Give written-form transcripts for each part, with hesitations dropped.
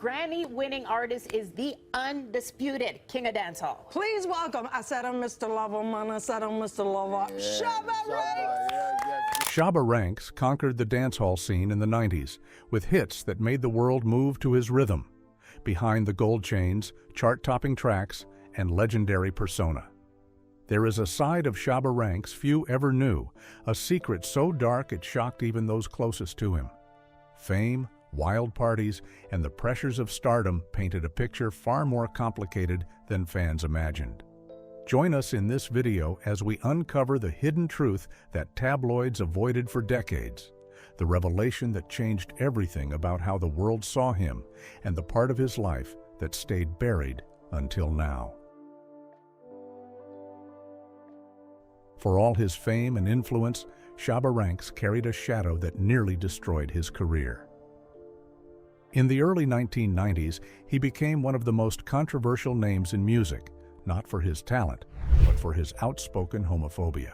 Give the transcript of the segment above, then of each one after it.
Grammy-winning artist is the undisputed king of dancehall. Please welcome, I said I'm Mr. Lover, man, I said I'm Mr. Lover, Shabba Ranks! Shabba Ranks conquered the dancehall scene in the 90s with hits that made the world move to his rhythm. Behind the Gold Chains, chart-topping tracks, and legendary persona. There is a side of Shabba Ranks few ever knew, a secret so dark it shocked even those closest to him. Fame, wild parties, and the pressures of stardom painted a picture far more complicated than fans imagined. Join us in this video as we uncover the hidden truth that tabloids avoided for decades, the revelation that changed everything about how the world saw him, and the part of his life that stayed buried until now. For all his fame and influence, Shabba Ranks carried a shadow that nearly destroyed his career. In the early 1990s, he became one of the most controversial names in music, not for his talent, but for his outspoken homophobia.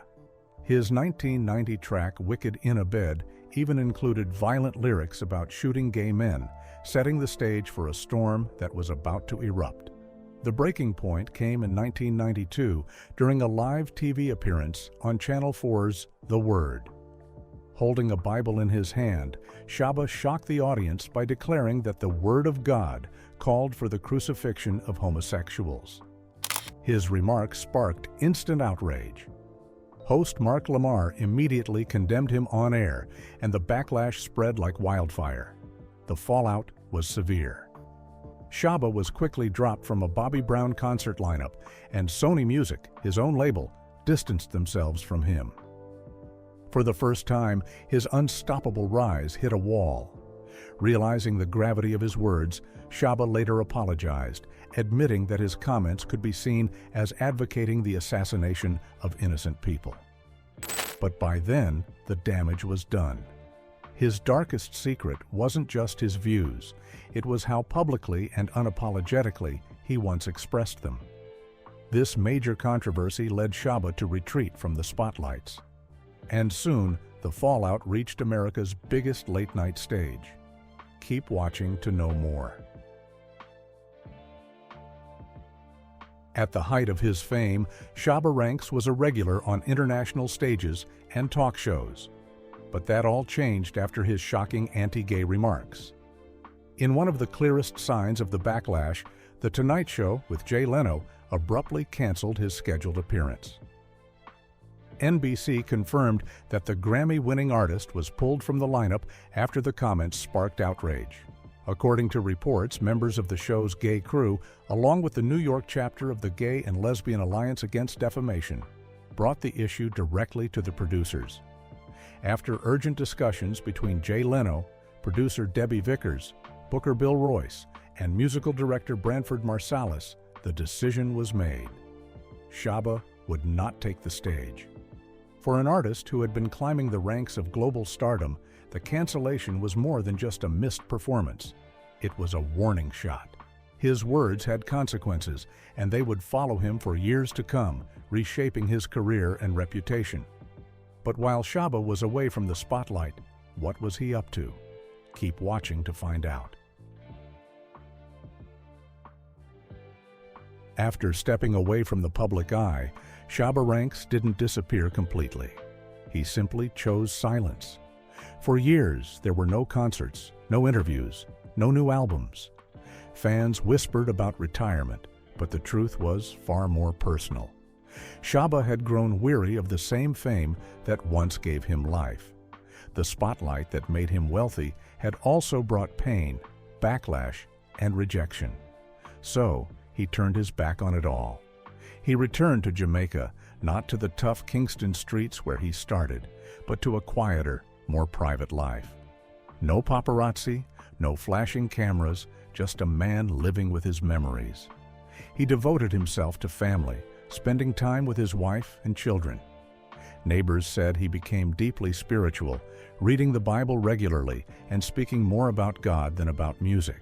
His 1990 track Wicked in a Bed even included violent lyrics about shooting gay men, setting the stage for a storm that was about to erupt. The breaking point came in 1992 during a live TV appearance on Channel 4's The Word. Holding a Bible in his hand, Shabba shocked the audience by declaring that the Word of God called for the crucifixion of homosexuals. His remarks sparked instant outrage. Host Mark Lamar immediately condemned him on air, and the backlash spread like wildfire. The fallout was severe. Shabba was quickly dropped from a Bobby Brown concert lineup, and Sony Music, his own label, distanced themselves from him. For the first time, his unstoppable rise hit a wall. Realizing the gravity of his words, Shabba later apologized, admitting that his comments could be seen as advocating the assassination of innocent people. But by then, the damage was done. His darkest secret wasn't just his views, it was how publicly and unapologetically he once expressed them. This major controversy led Shabba to retreat from the spotlights. And soon, the fallout reached America's biggest late-night stage. Keep watching to know more. At the height of his fame, Shabba Ranks was a regular on international stages and talk shows. But that all changed after his shocking anti-gay remarks. In one of the clearest signs of the backlash, The Tonight Show with Jay Leno abruptly canceled his scheduled appearance. NBC confirmed that the Grammy-winning artist was pulled from the lineup after the comments sparked outrage. According to reports, members of the show's gay crew, along with the New York chapter of the Gay and Lesbian Alliance Against Defamation, brought the issue directly to the producers. After urgent discussions between Jay Leno, producer Debbie Vickers, Booker Bill Royce, and musical director Branford Marsalis, the decision was made. Shabba would not take the stage. For an artist who had been climbing the ranks of global stardom, the cancellation was more than just a missed performance. It was a warning shot. His words had consequences, and they would follow him for years to come, reshaping his career and reputation. But while Shabba was away from the spotlight, what was he up to? Keep watching to find out. After stepping away from the public eye, Shabba Ranks didn't disappear completely. He simply chose silence. For years, there were no concerts, no interviews, no new albums. Fans whispered about retirement, but the truth was far more personal. Shabba had grown weary of the same fame that once gave him life. The spotlight that made him wealthy had also brought pain, backlash, and rejection. So, he turned his back on it all. He returned to Jamaica, not to the tough Kingston streets where he started, but to a quieter, more private life. No paparazzi, no flashing cameras, just a man living with his memories. He devoted himself to family, spending time with his wife and children. Neighbors said he became deeply spiritual, reading the Bible regularly and speaking more about God than about music.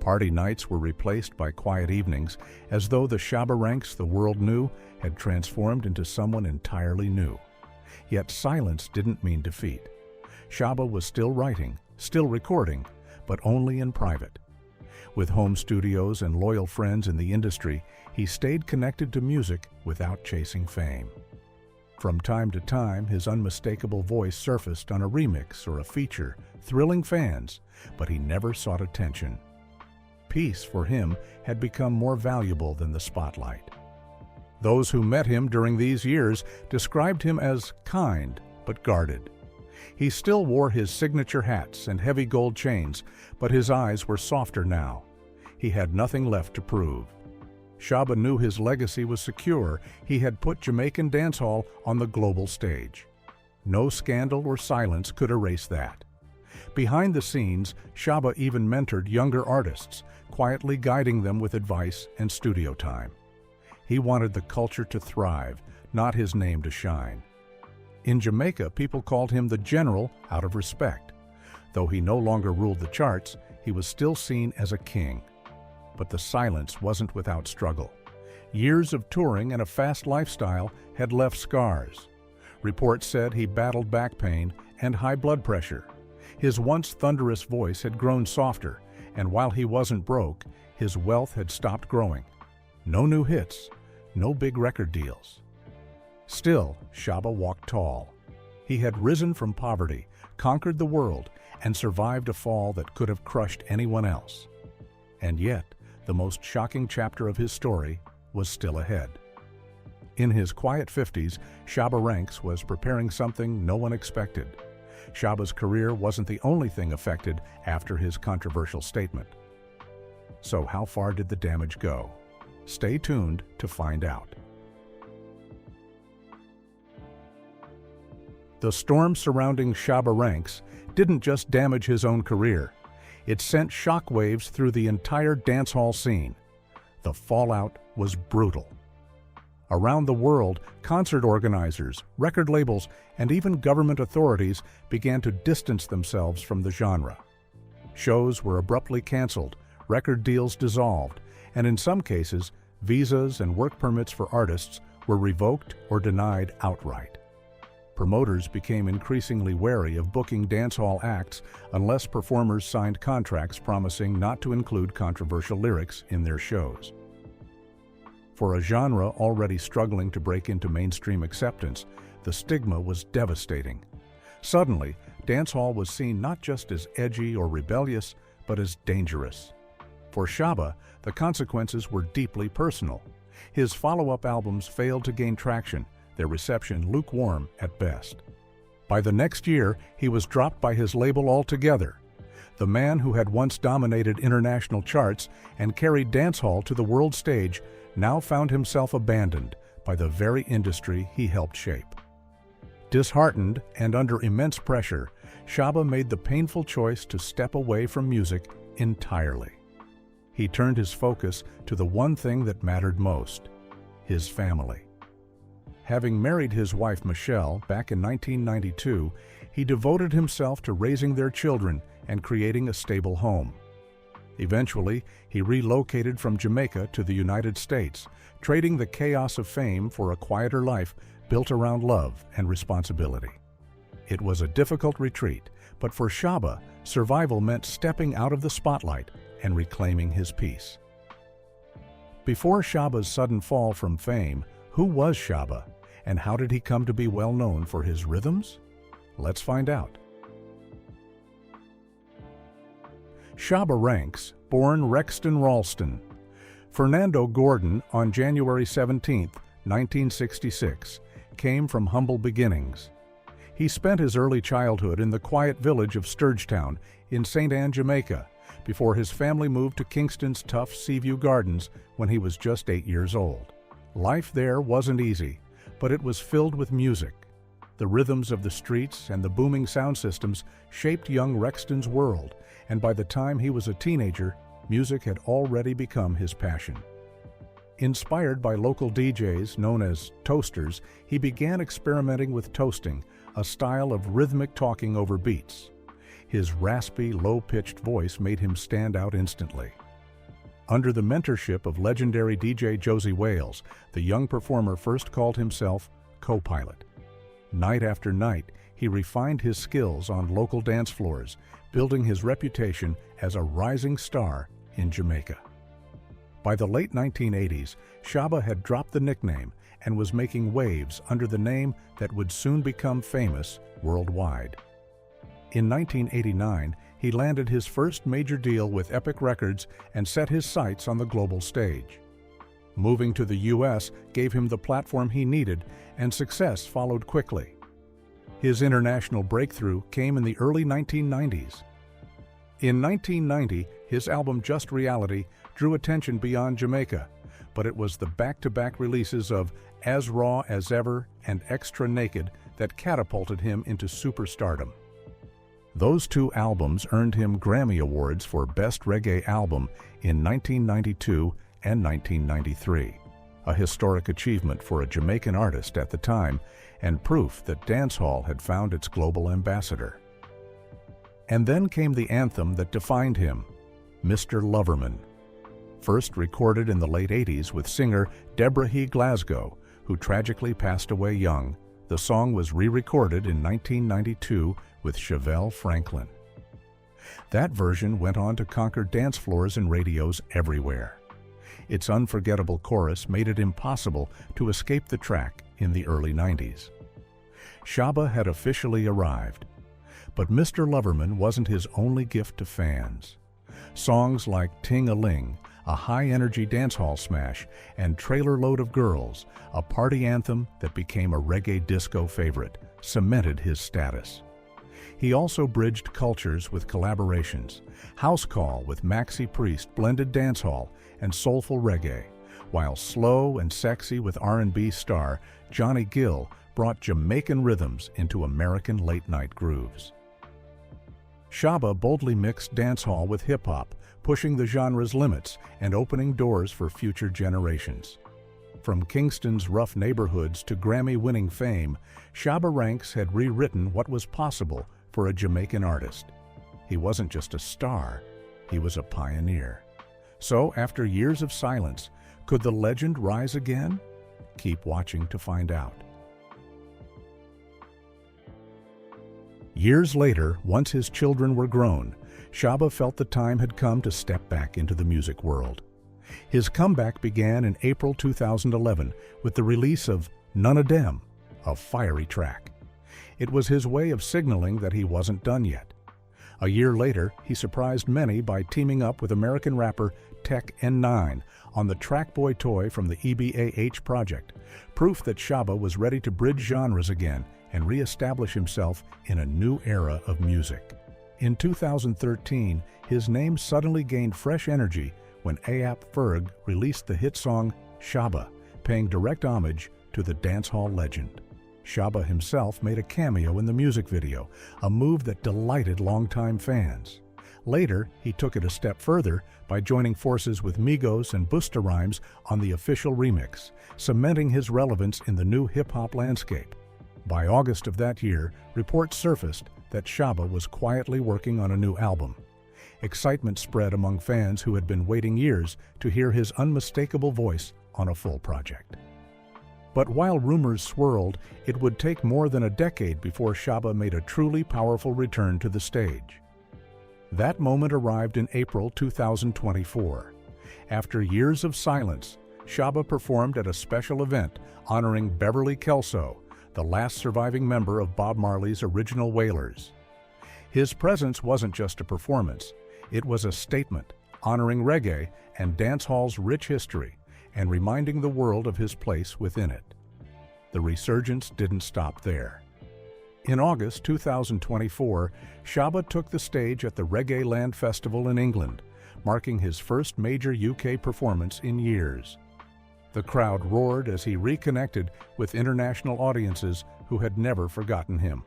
Party nights were replaced by quiet evenings, as though the Shabba Ranks the world knew had transformed into someone entirely new. Yet silence didn't mean defeat. Shabba was still writing, still recording, but only in private. With home studios and loyal friends in the industry, he stayed connected to music without chasing fame. From time to time, his unmistakable voice surfaced on a remix or a feature, thrilling fans, but he never sought attention. Peace, for him, had become more valuable than the spotlight. Those who met him during these years described him as kind but guarded. He still wore his signature hats and heavy gold chains, but his eyes were softer now. He had nothing left to prove. Shabba knew his legacy was secure. He had put Jamaican dancehall on the global stage. No scandal or silence could erase that. Behind the scenes, Shabba even mentored younger artists, quietly guiding them with advice and studio time. He wanted the culture to thrive, not his name to shine. In Jamaica, people called him the General out of respect. Though he no longer ruled the charts, he was still seen as a king. But the silence wasn't without struggle. Years of touring and a fast lifestyle had left scars. Reports said he battled back pain and high blood pressure. His once thunderous voice had grown softer, and while he wasn't broke, his wealth had stopped growing. No new hits, no big record deals. Still, Shabba walked tall. He had risen from poverty, conquered the world, and survived a fall that could have crushed anyone else. And yet, the most shocking chapter of his story was still ahead. In his quiet 50s, Shabba Ranks was preparing something no one expected. Shabba's career wasn't the only thing affected after his controversial statement. So how far did the damage go? Stay tuned to find out. The storm surrounding Shabba Ranks didn't just damage his own career. It sent shockwaves through the entire dancehall scene. The fallout was brutal. Around the world, concert organizers, record labels, and even government authorities began to distance themselves from the genre. Shows were abruptly canceled, record deals dissolved, and in some cases, visas and work permits for artists were revoked or denied outright. Promoters became increasingly wary of booking dancehall acts unless performers signed contracts promising not to include controversial lyrics in their shows. For a genre already struggling to break into mainstream acceptance, the stigma was devastating. Suddenly, dancehall was seen not just as edgy or rebellious, but as dangerous. For Shabba, the consequences were deeply personal. His follow-up albums failed to gain traction, their reception lukewarm at best. By the next year, he was dropped by his label altogether. The man who had once dominated international charts and carried dancehall to the world stage now found himself abandoned by the very industry he helped shape. Disheartened and under immense pressure, Shabba made the painful choice to step away from music entirely. He turned his focus to the one thing that mattered most: his family. Having married his wife Michelle back in 1992, he devoted himself to raising their children and creating a stable home. Eventually, he relocated from Jamaica to the United States, trading the chaos of fame for a quieter life built around love and responsibility. It was a difficult retreat, but for Shabba, survival meant stepping out of the spotlight and reclaiming his peace. Before Shabba's sudden fall from fame, who was Shabba, and how did he come to be well known for his rhythms? Let's find out. Shabba Ranks, born Rexton Ralston. Fernando Gordon, on January 17, 1966, came from humble beginnings. He spent his early childhood in the quiet village of Sturgetown in St. Anne, Jamaica, before his family moved to Kingston's tough Seaview Gardens when he was just 8 years old. Life there wasn't easy, but it was filled with music. The rhythms of the streets and the booming sound systems shaped young Rexton's world, and by the time he was a teenager, music had already become his passion. Inspired by local DJs known as toasters, he began experimenting with toasting, a style of rhythmic talking over beats. His raspy, low-pitched voice made him stand out instantly. Under the mentorship of legendary DJ Josie Wales, the young performer first called himself co-pilot. Night after night, he refined his skills on local dance floors, building his reputation as a rising star in Jamaica. By the late 1980s, Shabba had dropped the nickname and was making waves under the name that would soon become famous worldwide. In 1989, he landed his first major deal with Epic Records and set his sights on the global stage. Moving to the U.S. gave him the platform he needed, and success followed quickly. His international breakthrough came in the early 1990s. In 1990, his album Just Reality drew attention beyond Jamaica, but it was the back-to-back releases of As Raw as Ever and Extra Naked that catapulted him into superstardom. Those two albums earned him Grammy Awards for Best Reggae Album in 1992 and 1993, a historic achievement for a Jamaican artist at the time and proof that dancehall had found its global ambassador. And then came the anthem that defined him, Mr. Loverman. First recorded in the late 80s with singer Deborah He Glasgow, who tragically passed away young, the song was re-recorded in 1992 with Chevelle Franklin. That version went on to conquer dance floors and radios everywhere. Its unforgettable chorus made it impossible to escape the track in the early 90s. Shabba had officially arrived, but Mr. Loverman wasn't his only gift to fans. Songs like Ting-a-Ling, a high-energy dancehall smash, and Trailer Load of Girls, a party anthem that became a reggae disco favorite, cemented his status. He also bridged cultures with collaborations. House Call with Maxi Priest blended dancehall and soulful reggae, while Slow and Sexy with R&B star Johnny Gill brought Jamaican rhythms into American late-night grooves. Shabba boldly mixed dancehall with hip-hop, pushing the genre's limits and opening doors for future generations. From Kingston's rough neighborhoods to Grammy-winning fame, Shabba Ranks had rewritten what was possible for a Jamaican artist. He wasn't just a star, he was a pioneer. So, after years of silence, could the legend rise again? Keep watching to find out. Years later, once his children were grown, Shabba felt the time had come to step back into the music world. His comeback began in April 2011 with the release of None of Dem, a fiery track. It was his way of signaling that he wasn't done yet. A year later, he surprised many by teaming up with American rapper Tech N9 on the Track Boy toy from the EBAH project, proof that Shabba was ready to bridge genres again and re-establish himself in a new era of music. In 2013, his name suddenly gained fresh energy when A$AP Ferg released the hit song Shabba, paying direct homage to the dancehall legend. Shabba himself made a cameo in the music video, a move that delighted longtime fans. Later, he took it a step further by joining forces with Migos and Busta Rhymes on the official remix, cementing his relevance in the new hip-hop landscape. By August of that year, reports surfaced that Shabba was quietly working on a new album. Excitement spread among fans who had been waiting years to hear his unmistakable voice on a full project. But while rumors swirled, it would take more than a decade before Shabba made a truly powerful return to the stage. That moment arrived in April 2024. After years of silence, Shabba performed at a special event honoring Beverly Kelso, the last surviving member of Bob Marley's original Wailers. His presence wasn't just a performance, it was a statement honoring reggae and dancehall's rich history and reminding the world of his place within it. The resurgence didn't stop there. In August 2024, Shabba took the stage at the Reggae Land Festival in England, marking his first major UK performance in years. The crowd roared as he reconnected with international audiences who had never forgotten him.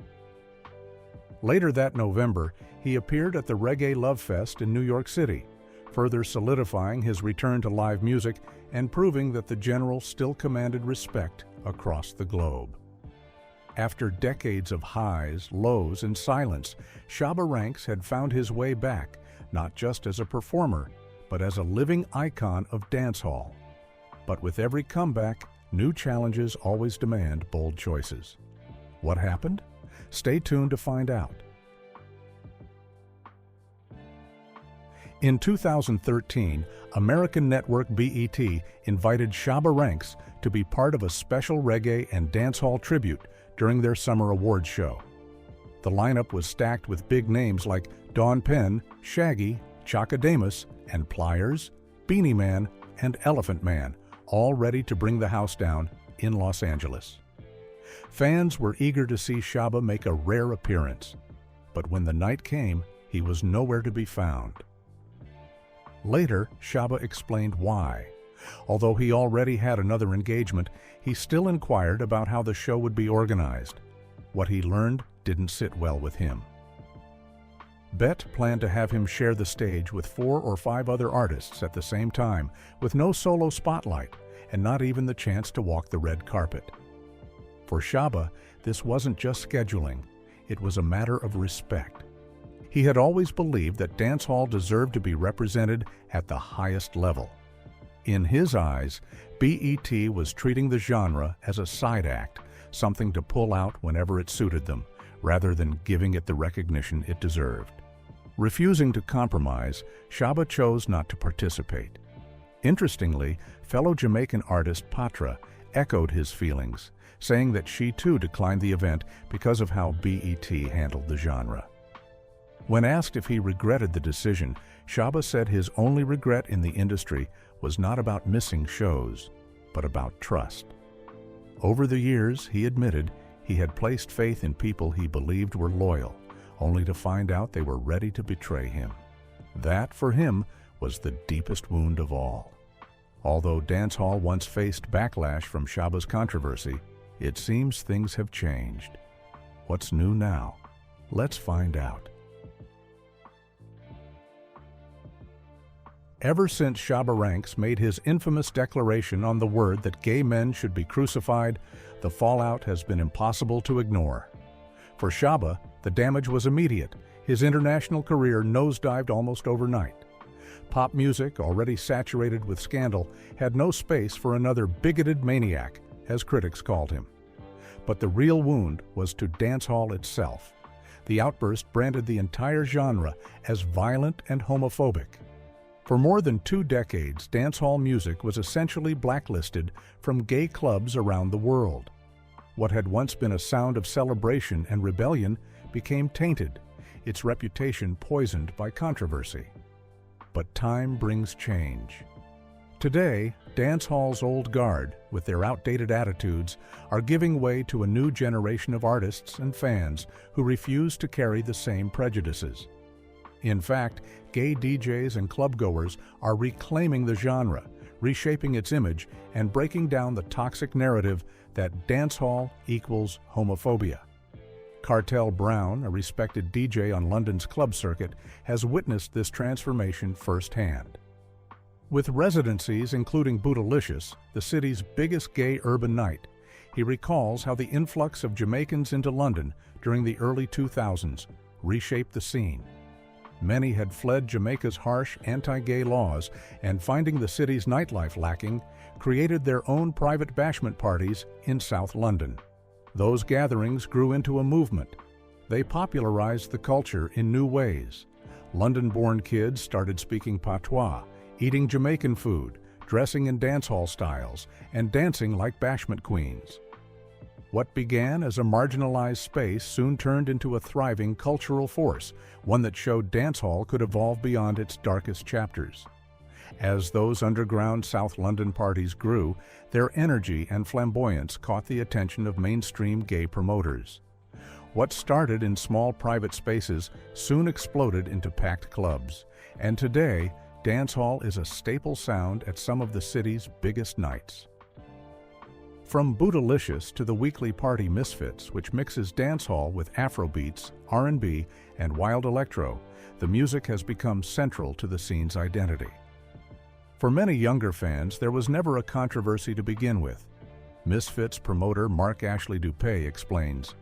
Later that November, he appeared at the Reggae Love Fest in New York City, further solidifying his return to live music and proving that the General still commanded respect across the globe. After decades of highs, lows, and silence, Shabba Ranks had found his way back, not just as a performer, but as a living icon of dancehall. But with every comeback, new challenges always demand bold choices. What happened? Stay tuned to find out. In 2013, American network BET invited Shabba Ranks to be part of a special reggae and dancehall tribute during their summer awards show. The lineup was stacked with big names like Dawn Penn, Shaggy, Chaka Demus, and Pliers, Beanie Man, and Elephant Man, all ready to bring the house down in Los Angeles. Fans were eager to see Shabba make a rare appearance, but when the night came, he was nowhere to be found. Later, Shabba explained why. Although he already had another engagement, he still inquired about how the show would be organized. What he learned didn't sit well with him. Bet planned to have him share the stage with 4 or 5 other artists at the same time, with no solo spotlight, and not even the chance to walk the red carpet. For Shabba, this wasn't just scheduling, it was a matter of respect. He had always believed that dancehall deserved to be represented at the highest level. In his eyes, BET was treating the genre as a side act, something to pull out whenever it suited them, rather than giving it the recognition it deserved. Refusing to compromise, Shabba chose not to participate. Interestingly, fellow Jamaican artist Patra echoed his feelings, saying that she too declined the event because of how BET handled the genre. When asked if he regretted the decision, Shabba said his only regret in the industry was not about missing shows, but about trust. Over the years, he admitted, he had placed faith in people he believed were loyal, only to find out they were ready to betray him. That, for him, was the deepest wound of all. Although dancehall once faced backlash from Shabba's controversy, it seems things have changed. What's new now? Let's find out. Ever since Shabba Ranks made his infamous declaration on the word that gay men should be crucified, the fallout has been impossible to ignore. For Shabba, the damage was immediate. His international career nosedived almost overnight. Pop music, already saturated with scandal, had no space for another bigoted maniac, as critics called him. But the real wound was to dancehall itself. The outburst branded the entire genre as violent and homophobic. For more than 2 decades, dancehall music was essentially blacklisted from gay clubs around the world. What had once been a sound of celebration and rebellion became tainted, its reputation poisoned by controversy. But time brings change. Today, dancehall's old guard, with their outdated attitudes, are giving way to a new generation of artists and fans who refuse to carry the same prejudices. In fact, gay DJs and clubgoers are reclaiming the genre, reshaping its image, and breaking down the toxic narrative that dancehall equals homophobia. Cartel Brown, a respected DJ on London's club circuit, has witnessed this transformation firsthand. With residencies including Bootylicious, the city's biggest gay urban night, he recalls how the influx of Jamaicans into London during the early 2000s reshaped the scene. Many had fled Jamaica's harsh anti-gay laws and, finding the city's nightlife lacking, created their own private bashment parties in South London. Those gatherings grew into a movement. They popularized the culture in new ways. London-born kids started speaking patois, eating Jamaican food, dressing in dancehall styles, and dancing like bashment queens. What began as a marginalized space soon turned into a thriving cultural force, one that showed dancehall could evolve beyond its darkest chapters. As those underground South London parties grew, their energy and flamboyance caught the attention of mainstream gay promoters. What started in small private spaces soon exploded into packed clubs, and today, dancehall is a staple sound at some of the city's biggest nights. From Bootylicious to the weekly party Misfits, which mixes dancehall with Afrobeats, R&B, and wild electro, the music has become central to the scene's identity. For many younger fans, there was never a controversy to begin with. Misfits promoter Mark Ashley Dupé explains,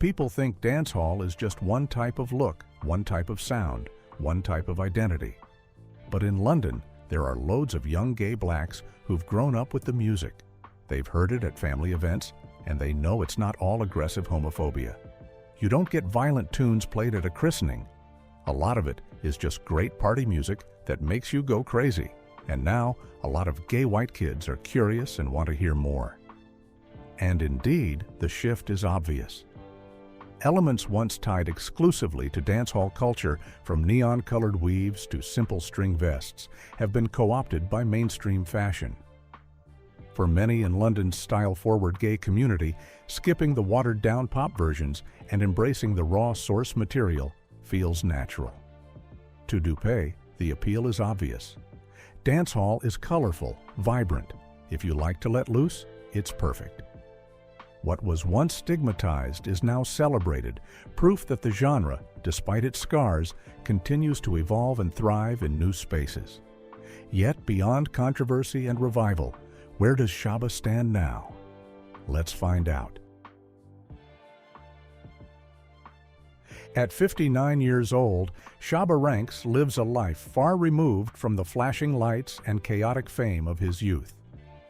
"People think dancehall is just one type of look, one type of sound, one type of identity. But in London, there are loads of young gay blacks who've grown up with the music. They've heard it at family events, and they know it's not all aggressive homophobia. You don't get violent tunes played at a christening. A lot of it is just great party music that makes you go crazy. And now, a lot of gay white kids are curious and want to hear more. And indeed, the shift is obvious. Elements once tied exclusively to dancehall culture, from neon-colored weaves to simple string vests, have been co-opted by mainstream fashion. For many in London's style-forward gay community, skipping the watered-down pop versions and embracing the raw source material feels natural. To Dupe, the appeal is obvious. Dancehall is colorful, vibrant. If you like to let loose, it's perfect. What was once stigmatized is now celebrated, proof that the genre, despite its scars, continues to evolve and thrive in new spaces. Yet, beyond controversy and revival, where does Shabba stand now? Let's find out. At 59 years old, Shabba Ranks lives a life far removed from the flashing lights and chaotic fame of his youth.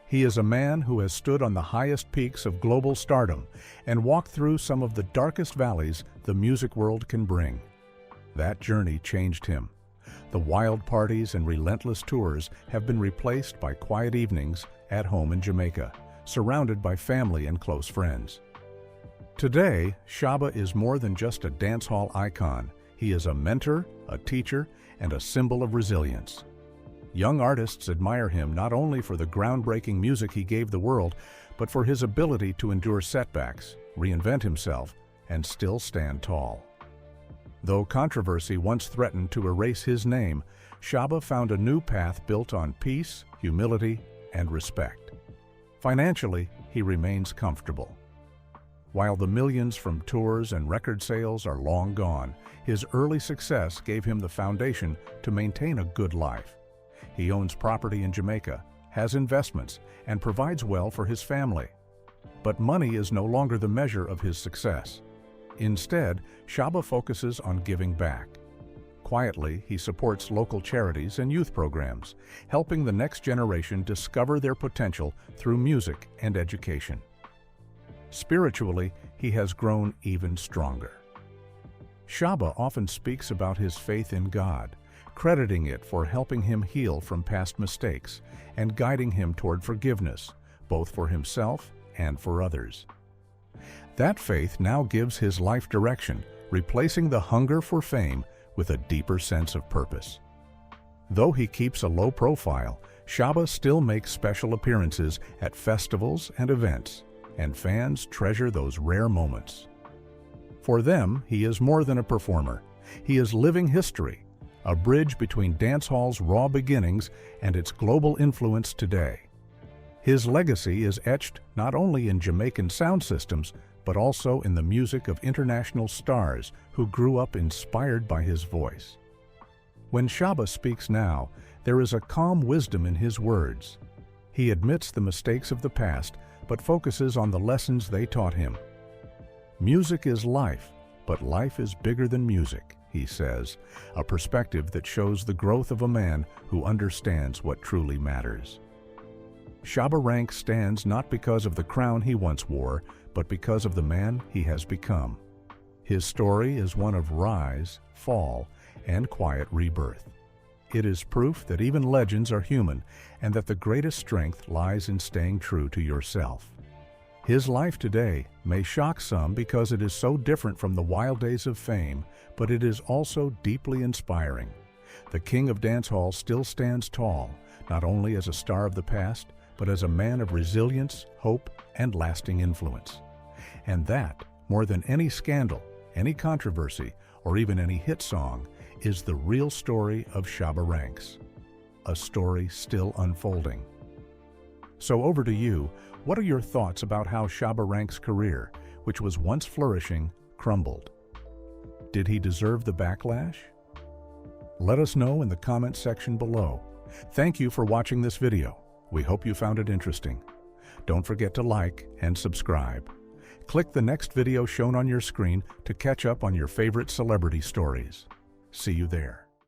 He is a man who has stood on the highest peaks of global stardom and walked through some of the darkest valleys the music world can bring. That journey changed him. The wild parties and relentless tours have been replaced by quiet evenings at home in Jamaica, surrounded by family and close friends. Today, Shabba is more than just a dancehall icon. He is a mentor, a teacher, and a symbol of resilience. Young artists admire him not only for the groundbreaking music he gave the world, but for his ability to endure setbacks, reinvent himself, and still stand tall. Though controversy once threatened to erase his name, Shabba found a new path built on peace, humility, and respect. Financially, he remains comfortable. While the millions from tours and record sales are long gone, his early success gave him the foundation to maintain a good life. He owns property in Jamaica, has investments, and provides well for his family. But money is no longer the measure of his success. Instead, Shabba focuses on giving back. Quietly, he supports local charities and youth programs, helping the next generation discover their potential through music and education. Spiritually, he has grown even stronger. Shabba often speaks about his faith in God, crediting it for helping him heal from past mistakes and guiding him toward forgiveness, both for himself and for others. That faith now gives his life direction, replacing the hunger for fame with a deeper sense of purpose. Though he keeps a low profile, Shabba still makes special appearances at festivals and events, and fans treasure those rare moments. For them, he is more than a performer. He is living history, a bridge between dancehall's raw beginnings and its global influence today. His legacy is etched not only in Jamaican sound systems, but also in the music of international stars who grew up inspired by his voice. When Shabba speaks now, there is a calm wisdom in his words. He admits the mistakes of the past, but focuses on the lessons they taught him. Music is life, but life is bigger than music, he says, a perspective that shows the growth of a man who understands what truly matters. Shabba Ranks stands not because of the crown he once wore, but because of the man he has become. His story is one of rise, fall, and quiet rebirth. It is proof that even legends are human and that the greatest strength lies in staying true to yourself. His life today may shock some because it is so different from the wild days of fame, but it is also deeply inspiring. The king of dancehall still stands tall, not only as a star of the past, but as a man of resilience, hope, and lasting influence. And that, more than any scandal, any controversy, or even any hit song, is the real story of Shabba Ranks, a story still unfolding. So over to you, what are your thoughts about how Shabba Ranks' career, which was once flourishing, crumbled? Did he deserve the backlash? Let us know in the comment section below. Thank you for watching this video. We hope you found it interesting. Don't forget to like and subscribe. Click the next video shown on your screen to catch up on your favorite celebrity stories. See you there.